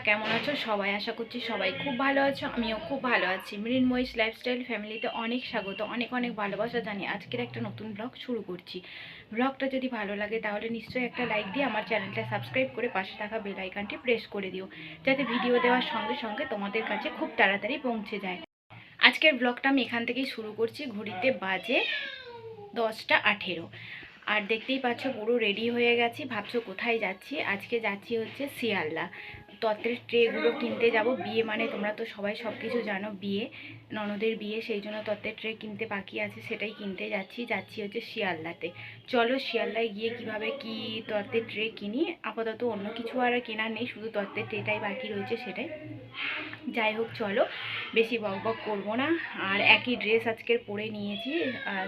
কেমন আছো সবাই? আশা করছি সবাই খুব ভালো আছো, আমিও খুব ভালো আছি। মৃন্ময়ীস লাইফস্টাইল ফ্যামিলিতে অনেক স্বাগত, অনেক অনেক ভালোবাসা জানিয়ে আজকের একটা নতুন ব্লগ শুরু করছি। ব্লগটা যদি ভালো লাগে তাহলে নিশ্চয়ই একটা লাইক দিয়ে আমার চ্যানেলটা সাবস্ক্রাইব করে পাশে থাকা বেল আইকনটি প্রেস করে দিও, যাতে ভিডিও দেওয়ার সঙ্গে সঙ্গে তোমাদের কাছে খুব তাড়াতাড়ি পৌঁছে যায়। আজকের ব্লগটা আমি এখান থেকেই শুরু করছি। ঘড়িতে বাজে 10টা 18। আর দেখতেই পাচ্ছ পুরো রেডি হয়ে গেছি। ভাবছো কোথায় যাচ্ছি? আজকে যাচ্ছি হচ্ছে শিয়ালদা। তত্ত্বের ট্রেগুলো কিনতে যাব। বিয়ে মানে তোমরা তো সবাই সব কিছু জানো, বিয়ে, ননদের বিয়ে, সেই জন্য তত্ত্বের ট্রে কিনতে বাকি আছে, সেটাই কিনতে যাচ্ছি হচ্ছে শিয়ালদাতে। চলো শিয়ালদায় গিয়ে কিভাবে কি তত্ত্বের ট্রে কিনি। আপাতত অন্য কিছু আর কেনার নেই, শুধু তত্ত্বের ট্রেটাই বাকি রয়েছে, সেটাই। যাই হোক চলো, বেশি বক বক করবো না। আর একই ড্রেস আজকের পরে নিয়েছি,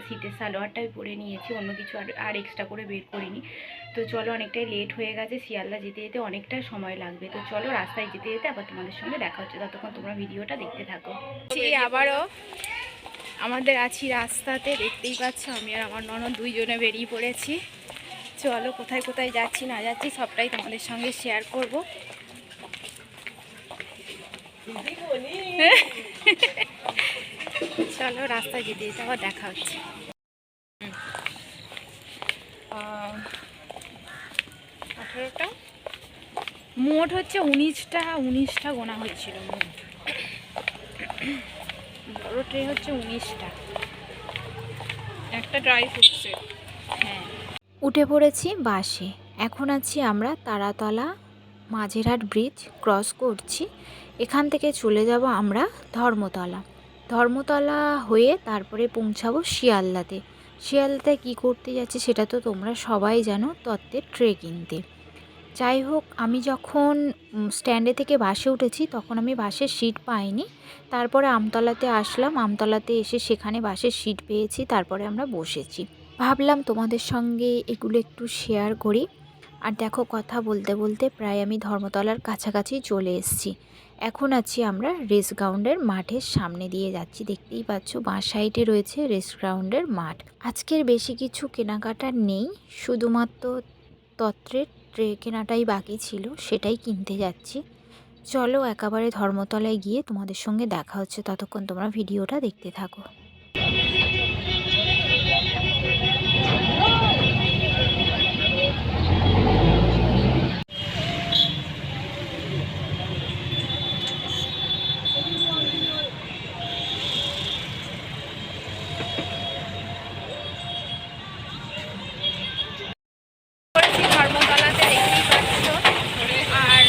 শীতের সালোয়ারটাই পরে নিয়েছি, অন্য কিছু আর এক্সট্রা করে বের করিনি। তো চলো, অনেকটাই লেট হয়ে গেছে, শিয়ালদা যেতে যেতে অনেকটা সময় লাগবে। তো চলো, রাস্তায় যেতে যেতে আবার তোমাদের সঙ্গে দেখা হচ্ছে, ততক্ষণ তোমরা ভিডিওটা দেখতে থাকো। আবারও আমাদের আছি রাস্তাতে, দেখতেই পাচ্ছ আমি আর আমার ননদ দুইজনে বেরিয়ে পড়েছি। চলো, কোথায় কোথায় যাচ্ছি না যাচ্ছি সবটাই তোমাদের সঙ্গে শেয়ার করব। চলো, রাস্তায় যেতে যেতে আবার দেখা হচ্ছে। মোট হচ্ছে 19টা গোনা হয়েছিল মোট। বড় ট্রে হচ্ছে 19টা, একটা ড্রাই ফ্রুটসের। হ্যাঁ, উঠে পড়েছি বাসে। এখন আছি আমরা তারাতলা মাঝেরহাট ব্রিজ ক্রস করছি। এখান থেকে চলে যাব আমরা ধর্মতলা হয়ে তারপরে পৌঁছাবো শিয়ালদাতে। শিয়ালদাতে কী করতে যাচ্ছি সেটা তো তোমরা সবাই জানো, তত্ত্বের ট্রে কিনতে। যাই হোক, আমি যখন স্ট্যান্ডে থেকে বাসে উঠেছি তখন আমি বাসের সিট পাইনি। তারপরে আমতলাতে আসলাম, আমতলাতে এসে সেখানে বাসের সিট পেয়েছি, তারপরে আমরা বসেছি। ভাবলাম তোমাদের সঙ্গে এগুলো একটু শেয়ার করি। আর দেখো, কথা বলতে বলতে প্রায় আমি ধর্মতলার কাছাকাছি চলে এসেছি। এখন আছি আমরা রেস গ্রাউন্ডের মাঠের সামনে দিয়ে যাচ্ছি। দেখতেই পাচ্ছ বাঁ সাইডে রয়েছে রেস গ্রাউন্ডের মাঠ। আজকের বেশি কিছু কেনাকাটা নেই, শুধুমাত্র তত্ত্বের ট্রে কেনাটাই বাকি ছিল, সেটাই কিনতে যাচ্ছি। চলো, একেবারে ধর্মতলায় গিয়ে তোমাদের সঙ্গে দেখা হচ্ছে, ততক্ষণ তোমরা ভিডিওটা দেখতে থাকো। ধর্মতলাতে দেখতেই পাচ্ছ। আর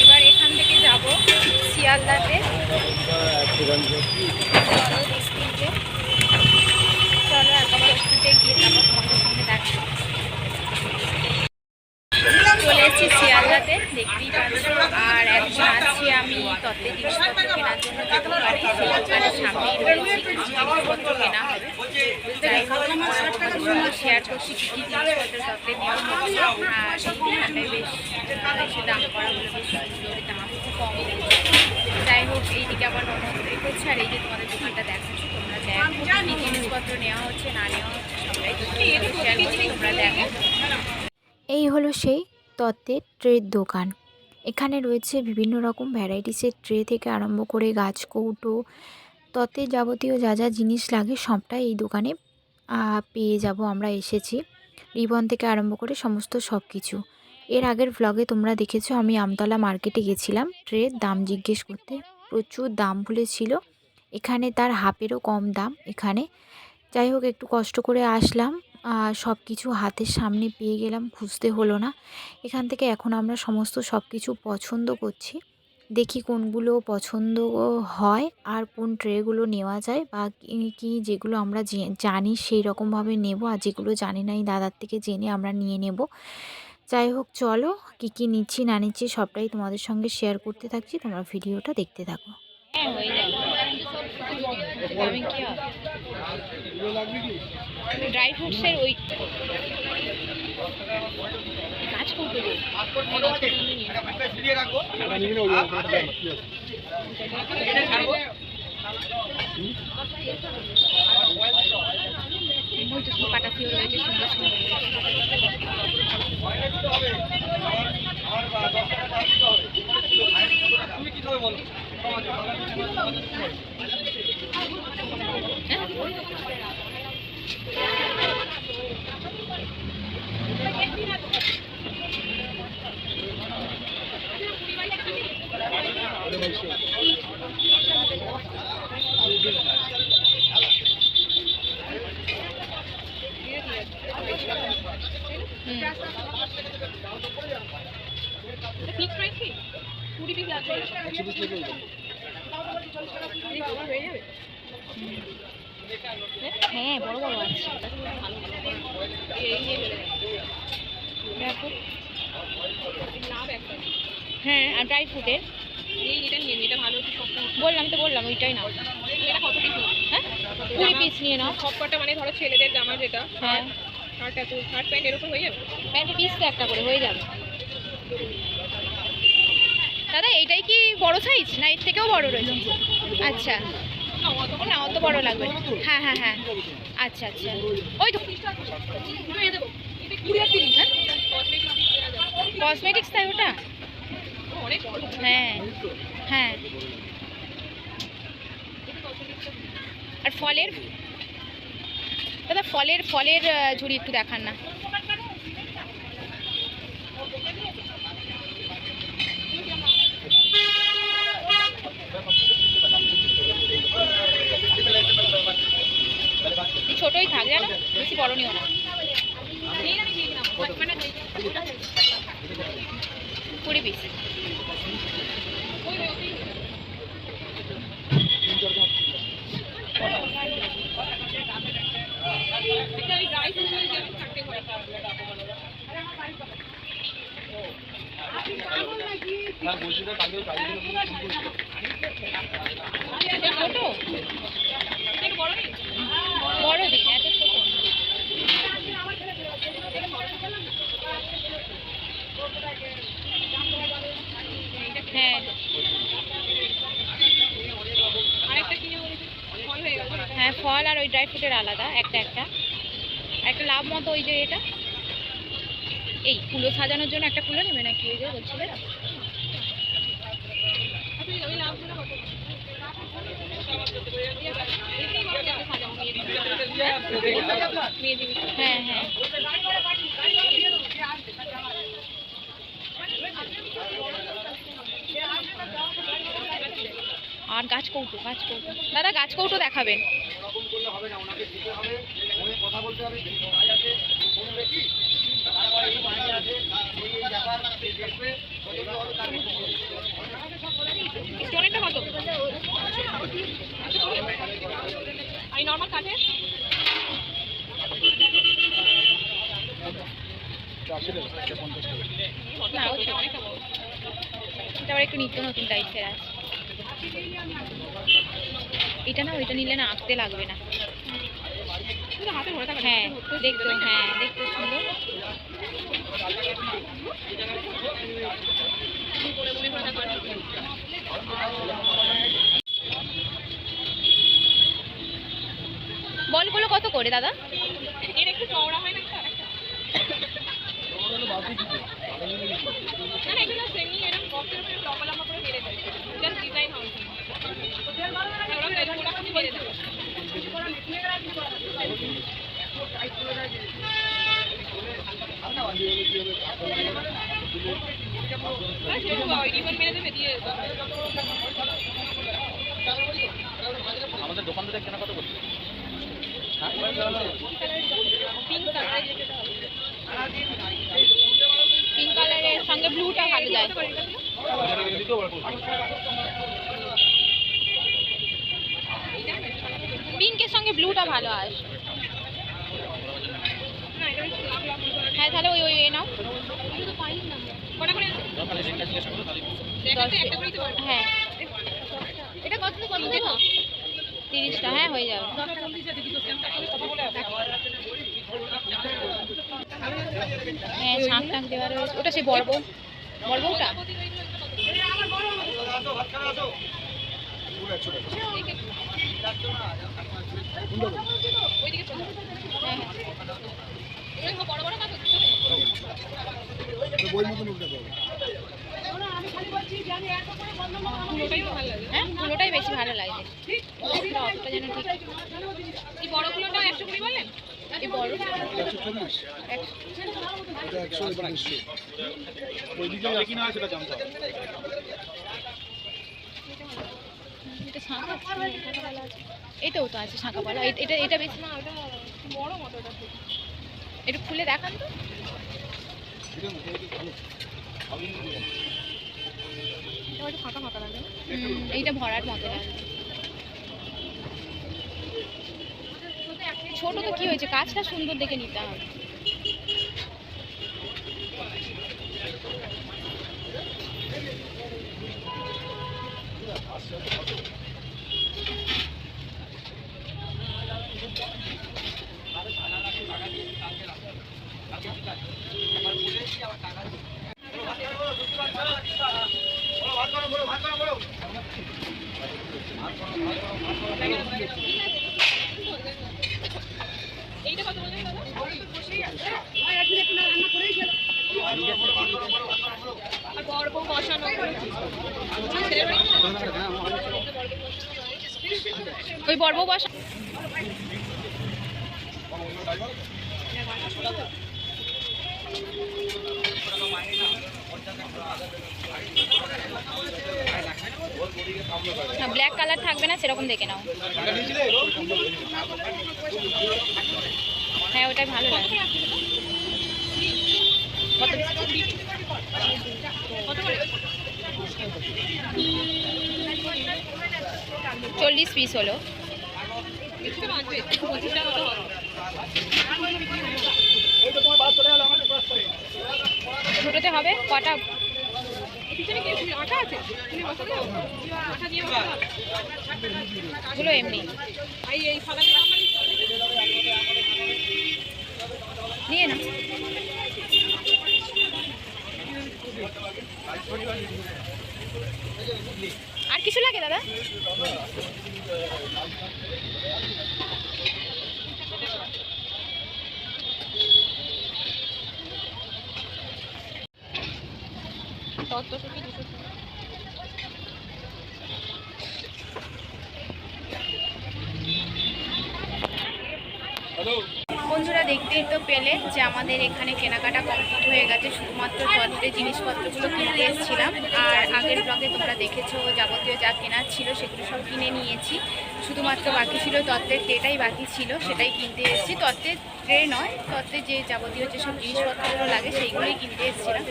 এবার এখান থেকে যাব শিয়ালদাতে। চলো একবার স্কুটে গিয়ে তারপর তোমাদের সঙ্গে দেখা। চলে এসেছি শিয়ালদাতে, দেখতেই পাচ্ছ। আর এখন আসছি আমি তত্ত্বের জিনিসপত্র কেনার জন্য যে দোকানে, সেই দোকানের সামনেই রয়েছি, জিনিসপত্র কেনা হবে। যাই হোক, শেয়ার করছি কী কী জিনিসপত্র তত্ত্বের নেওয়া হচ্ছে। আর এই দোকানটায় বেশি দাম করা হলো, বেশ সুন্দর, দাম খুব কম। যাই হোক, এইদিকে আবার ননদ করছে। আর এই যে তোমাদের দোকানটা দেখাচ্ছি, তোমরা দেখো কী জিনিসপত্র নেওয়া হচ্ছে না নেওয়া হচ্ছে, সবটাই শেয়ার করছি, তোমরা দেখো। এই হলো সেই তত্ত্বের ট্রের দোকান। এখানে রয়েছে বিভিন্ন রকম ভ্যারাইটিসের ট্রে থেকে আরম্ভ করে গাছ কৌটো, তত্ত্বের যাবতীয় যা যা জিনিস লাগে সবটাই এই দোকানে পেয়ে যাব। আমরা এসেছি, রিবন থেকে আরম্ভ করে সমস্ত সব কিছু। এর আগের ভ্লগে তোমরা দেখেছো আমি আমতলা মার্কেটে গেছিলাম ট্রের দাম জিজ্ঞেস করতে, প্রচুর দাম বলেছিল। এখানে তার হাফেরও কম দাম এখানে। যাই হোক, একটু কষ্ট করে আসলাম, সব কিছু হাতের সামনে পেয়ে গেলাম, খুঁজতে হলো না। এখান থেকে এখন আমরা সমস্ত সব কিছু পছন্দ করছি, দেখি কোনগুলো পছন্দ হয় আর কোন ট্রেগুলো নেওয়া যায়, বা কি যেগুলো আমরা জানি সেই রকমভাবে নেব, আর যেগুলো জানি না এই দাদার থেকে জেনে আমরা নিয়ে নেব। যাই হোক, চলো কি কি নিচ্ছি না নিচ্ছি সবটাই তোমাদের সঙ্গে শেয়ার করতে থাকছি, তোমরা ভিডিওটা দেখতে থাকো। ড্রাই ফ্রুটসের ওই কাজ করতে কাটা ফিও রয়েছে সুন্দর সুন্দর। হুম। ফিক্স প্রাইস কি 20 পিস লাগবে 100 পিস লেগে যাবে। এই কভার হয়ে যাবে হ্যাঁ বড় বড় আছে এই নিয়ে গেলে দেখো। লাভ একটা হ্যাঁ আর ড্রাই ফ্রুটের এটা নিয়ে এটা ভালো হচ্ছে সব বললাম ওইটাই নাও। এটা কত পিস হ্যাঁ 20 পিস নিয়ে নাও। সব কটা মানে ধরো ছেলেদের জামা যেটা হ্যাঁ শার্ট এত শার্ট প্যান্ট এর উপর হয়ে যাবে প্যান্ট পিস তো একটা করে হয়ে যাবে। দাদা এইটাই কি বড় সাইজ না এর থেকেও বড় রয়েছে? আচ্ছা না অত বড় লাগবে না। হ্যাঁ হ্যাঁ হ্যাঁ আচ্ছা আচ্ছা ওই তো কসমেটিক্স তাই ওটা? অনেক বড় হ্যাঁ হ্যাঁ আর ফলের দাদা ফলের ঝুড়ি একটু দেখান না। ছোটই থাক জানো, বেশি বড় নিও না। 20 পিস। হ্যাঁ বলছি না কালকে ছোট বড় দিন এত ছোট হ্যাঁ আরেকটা কিনে বলেছি ফল হয়ে গেল হ্যাঁ ফল আর ওই ড্রাই ফ্রুটের আলাদা একটা একটা লাভ মতো ওই যে এটা এই কুলো সাজানোর জন্য একটা কুলো নেবে নাকি ওই যে বলছিলে? ওই লাভগুলো কত হ্যাঁ হ্যাঁ আর গাছ কৌটো দাদা গাছ কৌটো দেখাবেন। এরকম করলে হবে না, ওনাকে দিতে হবে, ফোনে কথা বলতে হবে, যদি পাওয়া যাচ্ছে ফোন দেখি তারপর এই বাড়িতে আছে এই ব্যাপার দেখবে কতটা হবে তার স্টোনেরটা কত এই নরমাল কাঠে 80 টাকা 50 টাকা। না ওটা অনেকটা বড় এটা আবার একটু নিত্য নতুন টাইপের আছে। এটা না ওইটা নিলে না আঁকতে লাগবে না। পুরো হাতে ধরে থাকা হ্যাঁ দেখতে সুন্দর। বলগুলো কত করে দাদা? এর একটু চওড়া হয় না না না এগুলো সেমি এরকম বক্সের উপরে লম্বা লম্বা করে মেরে দেয় জাস্ট ডিজাইন হবে ওরা খুবই মেরে দেয় মেরে দেবে দিয়ে আমাদের দোকান থেকে কেনা কত করছে? পিঙ্ক কালারের সঙ্গে ব্লুটা ভালো যায়। পিঙ্কের সঙ্গে ব্লুটা ভালো আসে। হ্যাঁ তাহলে ওই এ নাও। হ্যাঁ এটা কত দেখো 30টা হ্যাঁ হয়ে যাবে। হ্যাঁ শাঁখ টাক দেওয়া রয়েছে ওটা সেই বড় বউটা বই মতন উঠতে পারবে। হ্যাঁ পুরোটাই বেশি ভালো লাগছে। অতটা যেন ঠিক এই বড় গুলোটা 120 বললেন এই বড় 140 এটা 100 এটা 200 ওইদিকে কি না সেটা জানতে হবে। এটা শাঁখা এই তো আছে শাঁখা পালা এটা বেশি না ওটা বড় মতো ওটা একটু খুলে দেখান তো। এটা একটু ফাঁকা ফাঁকা লাগে না? এইটা ভরাট মতো লাগবে। ছোট তো কি হয়েছে, কাজটা সুন্দর দেখে নিতে হবে। এইটা কত বললেন দাদা? আর বড় বউ বসানো ছেলের বাড়ি ওই বর্ব বাসা ব্ল্যাক কালার থাকবে না, সেরকম দেখে নাও। হ্যাঁ ওটাই ভালো লাগে। কত কত করে? 40 পিস হলো। একটু বাঁচবে 25 টাকা মতো হবে। ছোটোতে হবে কটা? পিছনে কি আটা আছে? তুমি বসালে আটা দিয়ে বসালে হবে। গুলো এমনি এই সাদা দিয়ে আমার নিয়ে না। আর কিছু লাগে দাদা? তত কি 200 বন্ধুরা দেখতেই তো পেলে যে আমাদের এখানে কেনাকাটা কমপ্লিট হয়ে গেছে। শুধুমাত্র তত্ত্বের জিনিসপত্রগুলো কিনতে এসেছিলাম। আর আগের ব্লগে তোমরা দেখেছো যাবতীয় যা কেনার ছিল সেগুলো সব কিনে নিয়েছি। শুধুমাত্র বাকি ছিল তত্ত্বের ট্রেটাই বাকি ছিল, সেটাই কিনতে এসেছি। তত্ত্বের ট্রে নয়, তত্ত্বের যে যাবতীয় যেসব জিনিসপত্রগুলো লাগে সেইগুলোই কিনতে এসেছিলাম।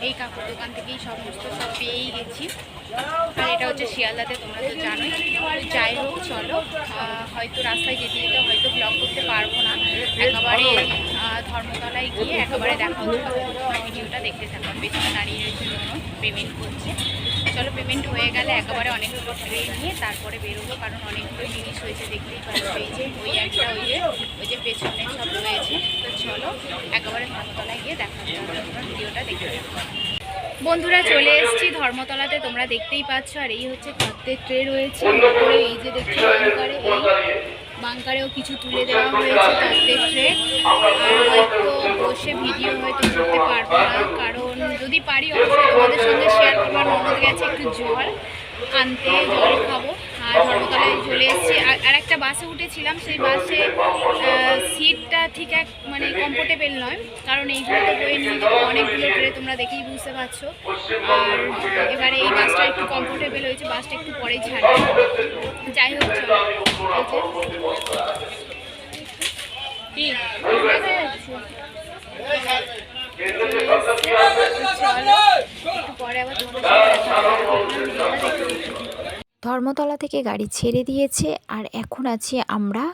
এই কাপড় দোকান থেকেই সমস্ত সব পেয়েই গেছি। আর এটা হচ্ছে শিয়ালদাতে, তোমরা তো জানোই। যাই হোক চলো, হয়তো রাস্তায় যেতে যেতে হয়তো ব্লগ করতে পারবো না, একেবারে ধর্মতলায় গিয়ে একেবারে দেখা হচ্ছে। ভিডিওটা দেখতে থাকলাম। পেছনে দাঁড়িয়ে রয়েছে জন্য পেমেন্ট করছে। চলো পেমেন্ট হয়ে গেলে একেবারে অনেকগুলো ট্রে নিয়ে তারপরে বেরোবো, কারণ অনেকগুলো জিনিস হয়েছে দেখতেই পাচ্ছ। এই যে ওই একটা ওই যে পেছনে সব রয়েছে। তো চলো একেবারে ধর্মতলায় গিয়ে দেখা হচ্ছে। তোমরা ভিডিওটা দেখতে থাকো। বন্ধুরা চলে এসেছি ধর্মতলাতে, তোমরা দেখতেই পাচ্ছ। আর এই হচ্ছে তত্ত্বের ট্রে রয়েছে উপরে। এই যে দেখছো বাংকারে, এই বাংকারেও কিছু তুলে দেওয়া হয়েছে তত্ত্বের ট্রে। আর হয়তো বসে ভিডিও হয়তো করতে পারবো না, কারণ যদি পারি অবশ্যই তোমাদের সঙ্গে শেয়ার করবো। আর ননদ গেছে একটু জল আনতে, জল খাবো। আর ধর্মতলায় চলে এসেছি। আর একটা বাসে উঠেছিলাম, সেই বাসে সিটটা ঠিক মানে কমফোর্টেবল নয়, কারণ এইগুলো তো বয়ে নিয়ে যাবো অনেকগুলো ট্রে, তোমরা দেখেই বুঝতে পারছো। আর এবারে এই বাসটা একটু কমফোর্টেবল হয়েছে, বাসটা একটু পরেই ছাড়বে। যাই হোক চলো, এই যে চলো একটু পরে আবার তোমাদের সাথে দেখা হবে। ধর্মতলা থেকে গাড়ি ছেড়ে দিয়েছে আর এখন আছি আমরা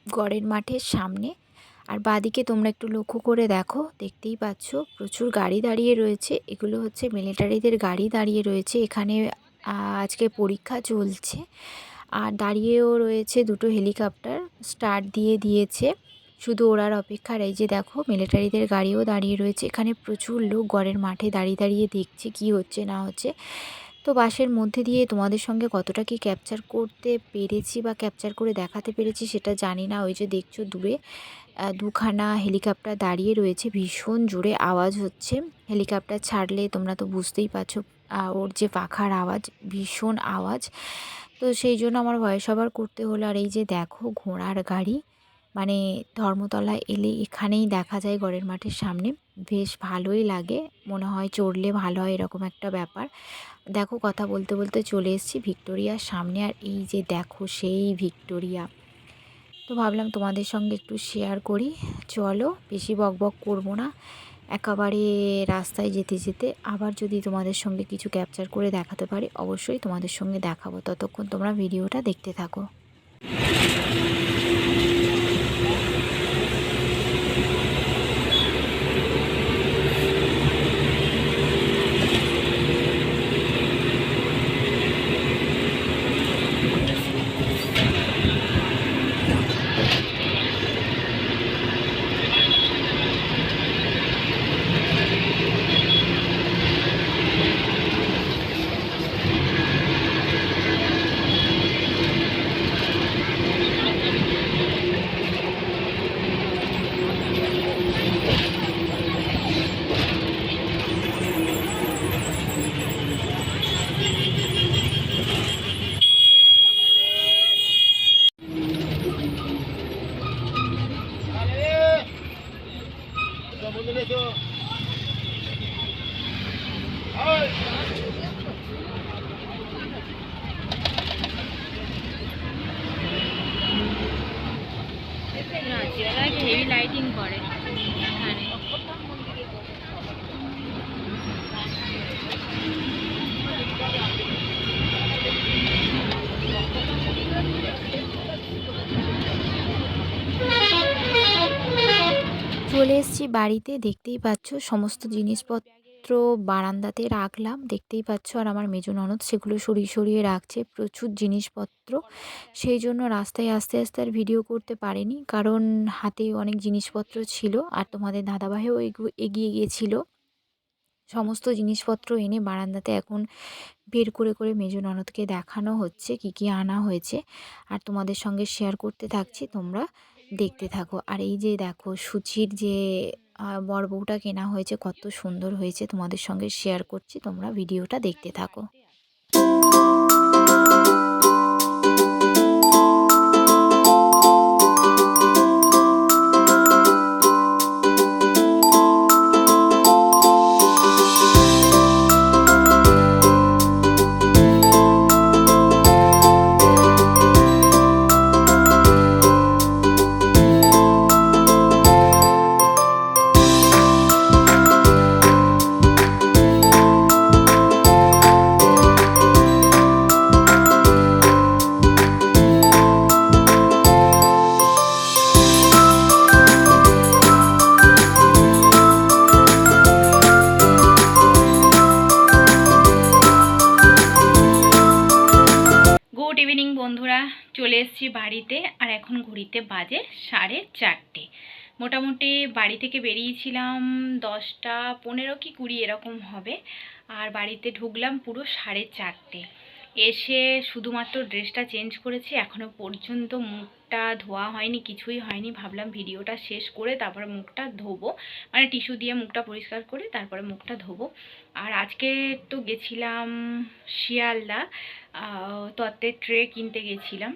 গড়ের মাঠের সামনে। আর বাদিকে তোমরা একটু লক্ষ্য করে দেখো, দেখতেই পাচ্ছ প্রচুর গাড়ি দাঁড়িয়ে রয়েছে। এগুলো হচ্ছে মিলিটারিদের গাড়ি দাঁড়িয়ে রয়েছে এখানে। আজকে পরীক্ষা চলছে। আর দাঁড়িয়েও রয়েছে দুটো হেলিকপ্টার, স্টার্ট দিয়ে দিয়েছে, শুধু ওড়ার অপেক্ষার। এই যে দেখো মিলিটারিদের গাড়িও দাঁড়িয়ে রয়েছে এখানে। প্রচুর লোক গড়ের মাঠে দাঁড়িয়ে দাঁড়িয়ে দেখছে কি হচ্ছে না হচ্ছে। তো বাসের মধ্যে দিয়ে তোমাদের সঙ্গে কতটা কি ক্যাপচার করতে পেরেছি বা ক্যাপচার করে দেখাতে পেরেছি সেটা জানি না। ওই যে দেখছো দূরে দুখানা হেলিকপ্টার দাঁড়িয়ে রয়েছে, ভীষণ জোরে আওয়াজ হচ্ছে। হেলিকপ্টার ছাড়লে তোমরা তো বুঝতেই পারছো ওর যে পাখার আওয়াজ, ভীষণ আওয়াজ। তো সেই জন্য আমার ভয়েস ওভার করতে হলো। আর এই যে দেখো ঘোড়ার গাড়ি, মানে ধর্মতলা এলে এখানেই দেখা যায় গড়ের মাঠের সামনে। বেশ ভালোই লাগে, মনে হয় চড়লে ভালো হয় এরকম একটা ব্যাপার। দেখো কথা বলতে বলতে চলে এসেছি ভিক্টোরিয়ার সামনে। আর এই যে দেখো সেই ভিক্টোরিয়া, তো ভাবলাম তোমাদের সঙ্গে একটু শেয়ার করি। চলো বেশি বকবক করবো না, একেবারে রাস্তায় যেতে যেতে আবার যদি তোমাদের সঙ্গে কিছু ক্যাপচার করে দেখাতে পারি অবশ্যই তোমাদের সঙ্গে দেখাবো। ততক্ষণ তোমরা ভিডিওটা দেখতে থাকো। হেভি লাইটিং করে এখানে। চলে এসেছি বাড়িতে, দেখতেই পাচ্ছ সমস্ত জিনিসপত্র বারান্দাতে রাখলাম, দেখতেই পাচ্ছ। আর আমার মেজ ননদ সেগুলো সরিয়ে সরিয়ে রাখছে, প্রচুর জিনিসপত্র। সেই জন্য রাস্তায় আস্তে আস্তে আর ভিডিও করতে পারিনি, কারণ হাতে অনেক জিনিসপত্র ছিল আর তোমাদের দাদাভাইও এগিয়ে গিয়েছিল। সমস্ত জিনিসপত্র এনে বারান্দাতে এখন বের করে করে মেজ ননদকে দেখানো হচ্ছে কি কি আনা হয়েছে, আর তোমাদের সঙ্গে শেয়ার করতে থাকছি, তোমরা দেখতে থাকো। আর এই যে দেখো সুচির যে বড়বউটা কেনা হয়েছে, কত সুন্দর হয়েছে, তোমাদের সঙ্গে শেয়ার করছি, তোমরা ভিডিওটা দেখতে থাকো। গুড ইভিনিং বন্ধুরা, চলে এসেছি বাড়িতে। আর এখন ঘড়িতে বাজে 4:30। মোটামুটি বাড়ি থেকে বেরিয়েছিলাম 10টা 15 কি 20 এরকম হবে, আর বাড়িতে ঢুকলাম পুরো 4:30। এসে শুধুমাত্র ড্রেসটা চেঞ্জ করেছি, এখনও পর্যন্ত মুখটা ধোয়া হয়নি, কিছুই হয়নি। ভাবলাম ভিডিওটা শেষ করে তারপরে মুখটা ধোবো, মানে টিস্যু দিয়ে মুখটা পরিষ্কার করে তারপরে মুখটা ধোবো। আর আজকে তো গেছিলাম শিয়ালদা, তত্ত্বের ট্রে কিনতে গেছিলাম।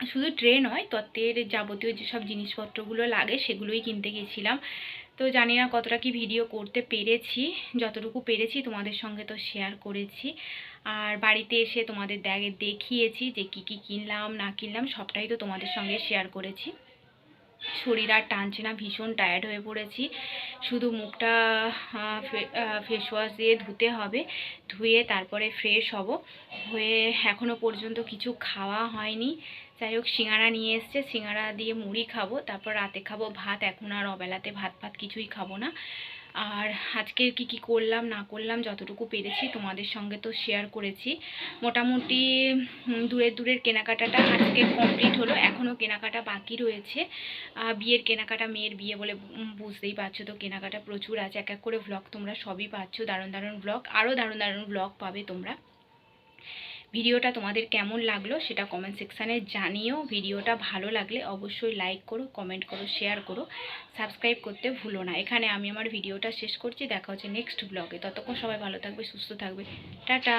শুধু ট্রে নয়, তত্ত্বের যাবতীয় যেসব জিনিসপত্রগুলো লাগে সেগুলোই কিনতে গেছিলাম। তো জানি না কতটা কি ভিডিও করতে পেরেছি, যতটুকু পেরেছি তোমাদের সঙ্গে তো শেয়ার করেছি। আর বাড়িতে এসে তোমাদের দেখিয়েছি যে কি কি কিনলাম না কিনলাম, সবটাই তো তোমাদের সঙ্গে শেয়ার করেছি। শরীর আর টানছে না, ভীষণ টায়ার্ড হয়ে পড়েছি। শুধু মুখটা ফেস ওয়াশ দিয়ে ধুতে হবে, ধুয়ে তারপরে ফ্রেশ হব। হয়ে এখনও পর্যন্ত কিছু খাওয়া হয়নি। যাই হোক, সিঙ্গারা নিয়ে এসছে, সিঙ্গারা দিয়ে মুড়ি খাবো, তারপর রাতে খাবো ভাত। এখন আর অবেলাতে ভাত কিছুই খাবো না। আর আজকে কি কি করলাম না করলাম যতটুকু পেরেছি তোমাদের সঙ্গে তো শেয়ার করেছি। মোটামুটি দূরের কেনাকাটাটা আজকে কমপ্লিট হলো, এখনও কেনাকাটা বাকি রয়েছে। বিয়ের কেনাকাটা, মেয়ের বিয়ে বলে বুঝতেই পারছো তো, কেনাকাটা প্রচুর আছে। এক এক করে ভ্লগ তোমরা সবই পাচ্ছ, দারুণ দারুণ ভ্লগ, আরও দারুণ দারুণ ভ্লগ পাবে তোমরা। ভিডিওটা তোমাদের কেমন লাগলো সেটা কমেন্ট সেকশানে জানিও। ভিডিওটা ভালো লাগলে অবশ্যই লাইক করো, কমেন্ট করো, শেয়ার করো, সাবস্ক্রাইব করতে ভুলো না। এখানে আমি আমার ভিডিওটা শেষ করছি, দেখা হচ্ছে নেক্সট ব্লগে। ততক্ষণ সবাই ভালো থাকবে, সুস্থ থাকবে, টাটা।